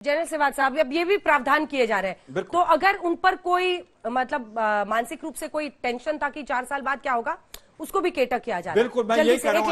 General Sehwag साहब, अब ये भी प्रावधान किए जा रहे हैं, तो अगर उन पर कोई मतलब मानसिक रूप से कोई टेंशन था कि 4 साल बाद क्या होगा, उसको भी केटर किया जा रहा है। बिल्कुल, मैं यही कह रहा हूं,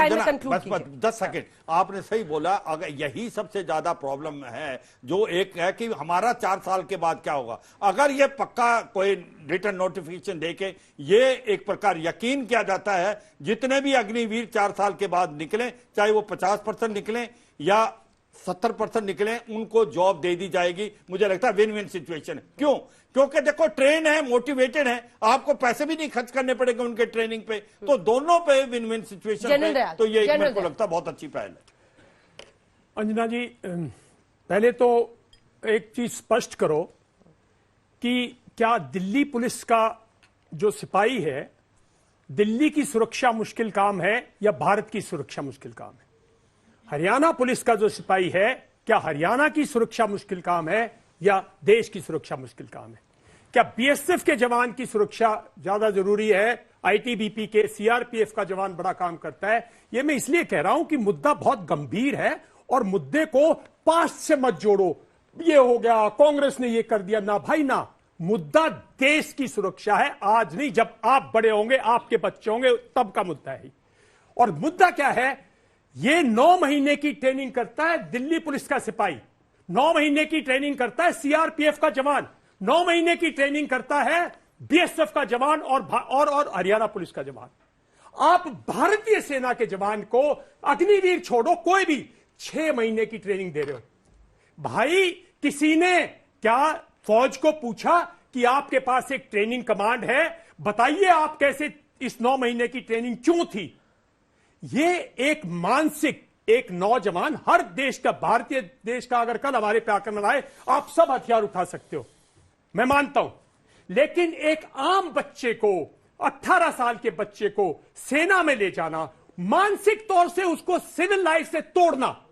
बस 10 सेकंड, आपने सही बोला। अगर यही सबसे ज्यादा प्रॉब्लम है, जो एक है कि हमारा 4 साल के बाद क्या होगा। अगर ये पक्का कोई रिटर्न नोटिफिकेशन देके ये एक प्रकार यकीन किया जाता है, जितने भी अग्निवीर 4 साल के बाद निकले, चाहे वो 50% निकले या 70% निकले, उनको जॉब दे दी जाएगी। मुझे लगता है विन विन सिचुएशन है। क्यों? क्योंकि देखो, ट्रेन है, मोटिवेटेड है, आपको पैसे भी नहीं खर्च करने पड़ेंगे उनके ट्रेनिंग पे, तो दोनों पे विन विन सिचुएशन है। तो ये मेरे को लगता है बहुत अच्छी पहल है। अंजना जी, पहले तो एक चीज स्पष्ट करो कि क्या दिल्ली पुलिस का जो सिपाही है, दिल्ली की सुरक्षा मुश्किल काम है या भारत की सुरक्षा मुश्किल काम है? हरियाणा पुलिस का जो सिपाही है, क्या हरियाणा की सुरक्षा मुश्किल काम है या देश की सुरक्षा मुश्किल काम है? क्या बीएसएफ के जवान की सुरक्षा ज्यादा जरूरी है? आईटीबीपी के, सीआरपीएफ का जवान बड़ा काम करता है। यह मैं इसलिए कह रहा हूं कि मुद्दा बहुत गंभीर है और मुद्दे को पास्ट से मत जोड़ो। ये हो गया, कांग्रेस ने ये कर दिया, ना भाई ना। मुद्दा देश की सुरक्षा है, आज नहीं, जब आप बड़े होंगे, आपके बच्चे होंगे, तब का मुद्दा है। और मुद्दा क्या है? ये 9 महीने की ट्रेनिंग करता है दिल्ली पुलिस का सिपाही, 9 महीने की ट्रेनिंग करता है सीआरपीएफ का जवान, 9 महीने की ट्रेनिंग करता है बीएसएफ का जवान और हरियाणा पुलिस का जवान। आप भारतीय सेना के जवान को, अग्निवीर छोड़ो, कोई भी 6 महीने की ट्रेनिंग दे रहे हो। भाई, किसी ने क्या फौज को पूछा कि आपके पास एक ट्रेनिंग कमांड है, बताइए आप कैसे इस 9 महीने की ट्रेनिंग क्यों थी? ये एक मानसिक, एक नौजवान, हर देश का, भारतीय देश का अगर कल हमारे पे आक्रमण आए, आप सब हथियार उठा सकते हो, मैं मानता हूं। लेकिन एक आम बच्चे को, 18 साल के बच्चे को सेना में ले जाना, मानसिक तौर से उसको सिविल लाइफ से तोड़ना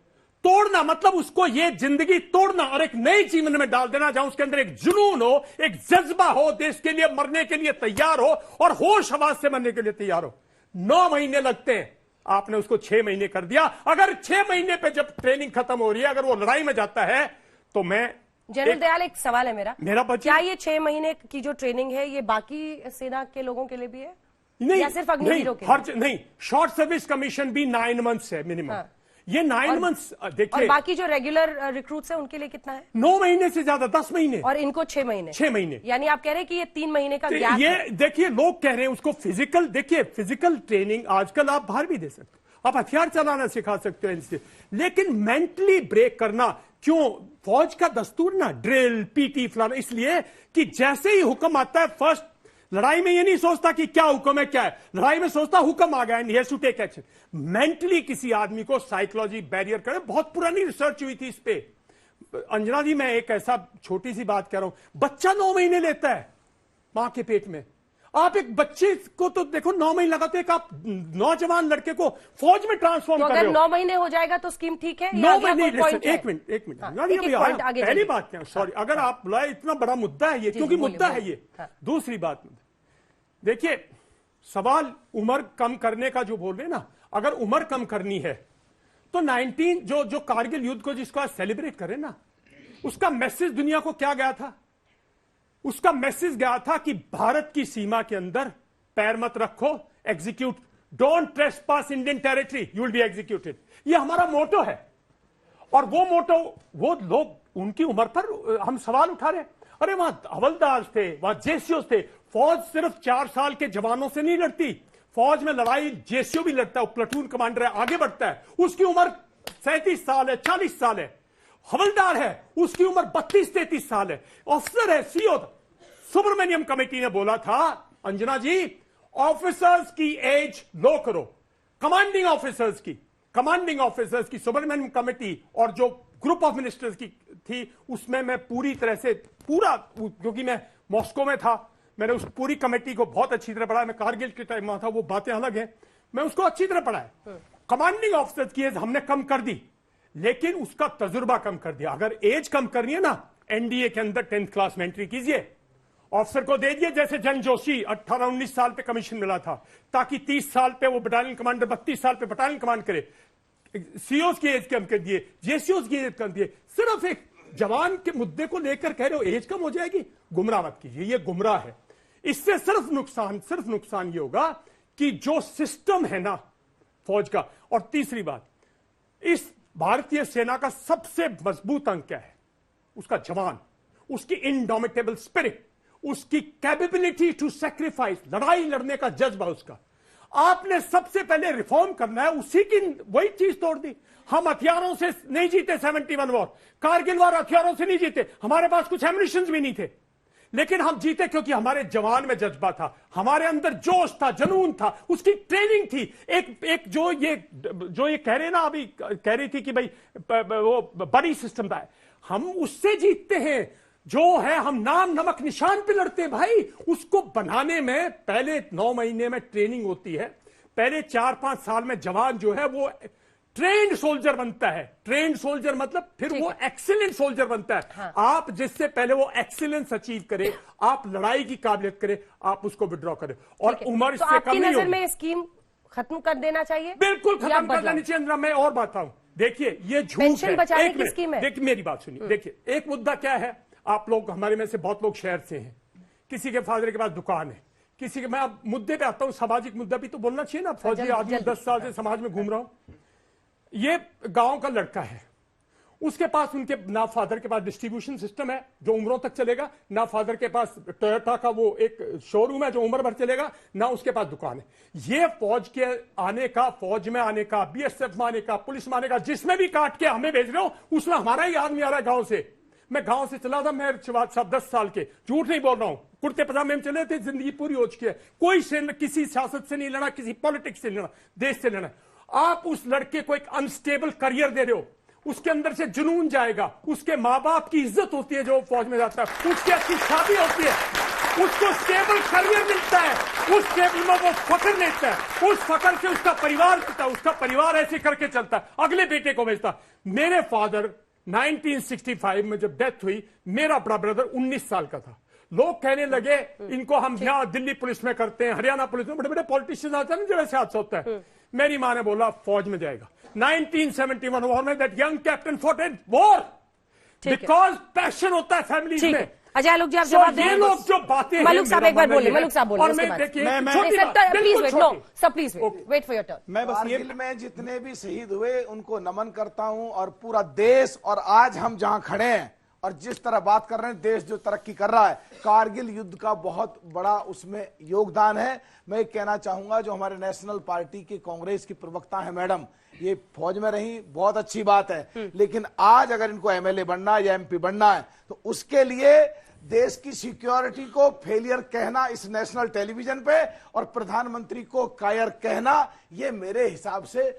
मतलब उसको ये जिंदगी तोड़ना और एक नए जीवन में डाल देना, जहां उसके अंदर एक जुनून हो, एक जज्बा हो, देश के लिए मरने के लिए तैयार हो और होश हवास से मरने के लिए तैयार हो। 9 महीने लगते हैं, आपने उसको 6 महीने कर दिया। अगर 6 महीने पे जब ट्रेनिंग खत्म हो रही है, अगर वो लड़ाई में जाता है, तो मैं जनरल दयाल, एक सवाल है मेरा बच्चा, क्या ये 6 महीने की जो ट्रेनिंग है, ये बाकी सेना के लोगों के लिए भी है? नहीं, या सिर्फ अग्निवीरों के लिए? नहीं, शॉर्ट सर्विस कमीशन भी 9 मंथ्स है मिनिमम। हाँ। ये 9 मंथ्स देखिए। और बाकी जो रेगुलर रिक्रूट्स हैं उनके लिए कितना है? 9 महीने से ज्यादा, 10 महीने। और इनको 6 महीने? 6 महीने। यानी आप कह रहे हैं कि ये 3 महीने का गैप ये है। देखिए, लोग कह रहे हैं उसको फिजिकल, देखिए फिजिकल ट्रेनिंग आजकल आप बाहर भी दे सकते हो, आप हथियार चलाना सिखा सकते हो इनसे, लेकिन मेंटली ब्रेक करना क्यों? फौज का दस्तूर ना, ड्रिल, पीटी, फलाना, इसलिए कि जैसे ही हुक्म आता है, फर्स्ट लड़ाई में ये नहीं सोचता कि क्या हुक्म है, क्या है, लड़ाई में सोचता हुक्म आ गया, he has to take action. Mentally किसी आदमी को साइकोलॉजी बैरियर करे, बहुत पुरानी रिसर्च हुई थी इस पे। अंजना जी, मैं एक ऐसा छोटी सी बात कह रहा हूं, बच्चा 9 महीने लेता है मां के पेट में। आप एक बच्चे को तो देखो 9 महीने लगाते, एक आप नौजवान लड़के को फौज में ट्रांसफॉर्म कर रहे हो। अगर 9 महीने हो जाएगा तो स्कीम ठीक है? 9 महीने, एक मिनट, पहली बात क्या, सॉरी, अगर आप बुलाए, इतना बड़ा मुद्दा है ये, क्योंकि मुद्दा है ये। दूसरी बात, देखिए, सवाल उम्र कम करने का जो बोल रहे ना, अगर उम्र कम करनी है तो 19 जो कारगिल युद्ध को जिसको आज सेलिब्रेट करें ना, उसका मैसेज दुनिया को क्या गया था? उसका मैसेज गया था कि भारत की सीमा के अंदर पैर मत रखो, execute, don't trespass Indian territory, you will be executed. ये हमारा मोटो है। और वो मोटो, वो लोग उनकी उम्र पर हम सवाल उठा रहे हैं। अरे वहां हवलदार थे, वहां जेसीओ थे। फौज सिर्फ 4 साल के जवानों से नहीं लड़ती, फौज में लड़ाई जेसीओ भी लड़ता है, प्लेटून कमांडर है, आगे बढ़ता है, उसकी उम्र 37 साल है, 40 साल है। हवलदार है, उसकी उम्र 32-33 साल है। ऑफिसर है, सीओ। सुब्रमण्यम कमेटी ने बोला था, अंजना जी, ऑफिसर्स की एज लो करो, कमांडिंग ऑफिसर्स की सुब्रमण्यम कमेटी और जो ग्रुप ऑफ मिनिस्टर्स की थी, उसमें मैं पूरी तरह से क्योंकि मैं मॉस्को में था, मैंने उस पूरी कमेटी को बहुत अच्छी तरह पढ़ा। मैं कारगिल के टाइम में था, वो बातें अलग हैं, मैं उसको अच्छी तरह पढ़ा है। कमांडिंग ऑफिसर्स की एज हमने कम कर दी, लेकिन उसका तजुर्बा कम कर दिया। अगर एज कम करनी है ना, एनडीए के अंदर 10th क्लास में एंट्री कीजिए, ऑफिसर को दे दिए, जैसे जन जोशी 18-19 साल पे कमीशन मिला था, ताकि 30 साल पे वो बटालियन कमांडर, 32 साल पे बटालियन कमांड करे। सीओ की एज कम कर दिए, जेसीओ की एज कम दिए। सिर्फ एक जवान के मुद्दे को लेकर कह रहे हो एज कम हो जाएगी, गुमराह मत कीजिए, ये गुमराह है। इससे सिर्फ नुकसान ये होगा कि जो सिस्टम है ना फौज का। और तीसरी बात, इस भारतीय सेना का सबसे मजबूत अंग क्या है? उसका जवान, उसकी इनडोमिटेबल स्पिरिट, उसकी कैपेबिलिटी टू सैक्रिफाइस, लड़ाई लड़ने का जज्बा उसका। आपने सबसे पहले रिफॉर्म करना है, उसी की वही चीज तोड़ दी। हम हथियारों से नहीं जीते 71 वॉर, कारगिल वार हथियारों से नहीं जीते, हमारे पास कुछ एम्युनिशन भी नहीं थे, लेकिन हम जीते क्योंकि हमारे जवान में जज्बा था, हमारे अंदर जोश था, जुनून था, उसकी ट्रेनिंग थी। एक जो ये कह रहे ना, अभी कह रही थी कि भाई वो बड़ी सिस्टम था, हम उससे जीतते हैं। जो है हम नाम नमक निशान पे लड़ते हैं भाई, उसको बनाने में पहले 9 महीने में ट्रेनिंग होती है, पहले 4-5 साल में जवान जो है वो ट्रेंड सोल्जर बनता है। ट्रेंड सोल्जर मतलब फिर वो एक्सीलेंट सोल्जर बनता है। हाँ। आप जिससे पहले वो एक्सीलेंस अचीव करे, आप लड़ाई की काबिलियत करे, आप उसको विड्रॉ करें। और उम्र तो इससे कम नहीं होगी। आपकी नजर में स्कीम खत्म कर देना चाहिए? बिल्कुल खत्म कर देनी चाहिए। मैं और बात हूं, देखिए ये झूठ है। पेंशन बचाने की स्कीम है। देखिए मेरी बात सुनिए, देखिए एक मुद्दा क्या है, आप लोग हमारे में से बहुत लोग शहर से हैं, किसी के फादर के पास दुकान है, किसी के, मैं अब मुद्दे पे आता हूं, सामाजिक मुद्दा भी तो बोलना चाहिए ना। फौजी आदमी 10 साल से समाज में घूम रहा हूं, ये गांव का लड़का है, उसके पास उनके ना फादर के पास डिस्ट्रीब्यूशन सिस्टम है जो उम्रों तक चलेगा, ना फादर के पास टोयोटा का वो एक शोरूम है जो उम्र भर चलेगा, ना उसके पास दुकान है। ये फौज के आने का, फौज में आने का, बीएसएफ में आने का, पुलिस में आने का, जिसमें भी काट के हमें भेज रहे हो, उसमें हमारा ही आदमी आ रहा है गांव से। मैं गांव से चला था, मैं साहब 10 साल के, झूठ नहीं बोल रहा हूं, कुर्ते पजामे में चले थे, जिंदगी पूरी हो चुकी है, कोई से किसी सियासत से नहीं लड़ा, किसी पॉलिटिक्स से नहीं लड़ा, देश से लड़ा। आप उस लड़के को एक अनस्टेबल करियर दे रहे हो, उसके अंदर से जुनून जाएगा, उसके माँ बाप की इज्जत होती है जो फौज में जाता है, उसकी अच्छी शादी होती है, उसको स्टेबल करियर मिलता है, उस स्टेबल में वो फखर लेता है, उस फखर से उसका परिवार चलता है, उसका परिवार ऐसे करके चलता है, अगले बेटे को भेजता। मेरे फादर 1965 में जब डेथ हुई, मेरा बड़ा ब्रदर 19 साल का था। लोग कहने लगे इनको हम यहाँ दिल्ली पुलिस में करते हैं, हरियाणा पुलिस में, बड़े बड़े पॉलिटिशियन आते हैं ना जब ऐसे हादसा होता है। मेरी माँ ने बोला फौज में जाएगा। 1971 वॉर में that young captain fought in war because passion होता है फैमिली में। अजय आलोक जी आप जवाब दें। ये लोग जो बातें, मलुक साहब एक बार बोले, मलुक साहब बोले, और मैं देखिए please wait, no sir please wait for your turn. मैं बस कारगिल में जितने भी शहीद हुए उनको नमन करता हूं, और पूरा देश, और आज हम जहां खड़े हैं और जिस तरह बात कर रहे हैं, देश जो तरक्की कर रहा है, कारगिल युद्ध का बहुत बड़ा उसमें योगदान है। मैं कहना चाहूंगा जो हमारे नेशनल पार्टी की कांग्रेस की प्रवक्ता है मैडम, ये फौज में रही, बहुत अच्छी बात है, लेकिन आज अगर इनको एमएलए बनना है या एमपी बनना है तो उसके लिए देश की सिक्योरिटी को फेलियर कहना इस नेशनल टेलीविजन पे और प्रधानमंत्री को कायर कहना, ये मेरे हिसाब से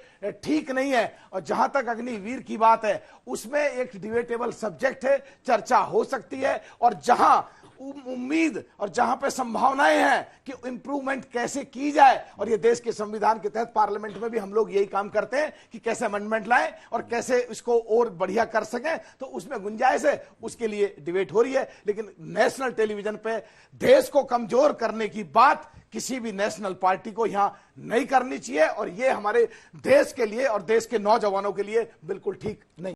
ठीक नहीं है। और जहां तक अग्निवीर की बात है, उसमें एक डिबेटेबल सब्जेक्ट है, चर्चा हो सकती है, और जहां उम्मीद और जहां पे संभावनाएं हैं कि इंप्रूवमेंट कैसे की जाए, और ये देश के संविधान के तहत पार्लियामेंट में भी हम लोग यही काम करते हैं कि कैसे अमेंडमेंट लाएं और कैसे इसको और बढ़िया कर सकें, तो उसमें गुंजाइश है, उसके लिए डिबेट हो रही है। लेकिन नेशनल टेलीविजन पे देश को कमजोर करने की बात किसी भी नेशनल पार्टी को यहां नहीं करनी चाहिए, और ये हमारे देश के लिए और देश के नौजवानों के लिए बिल्कुल ठीक नहीं।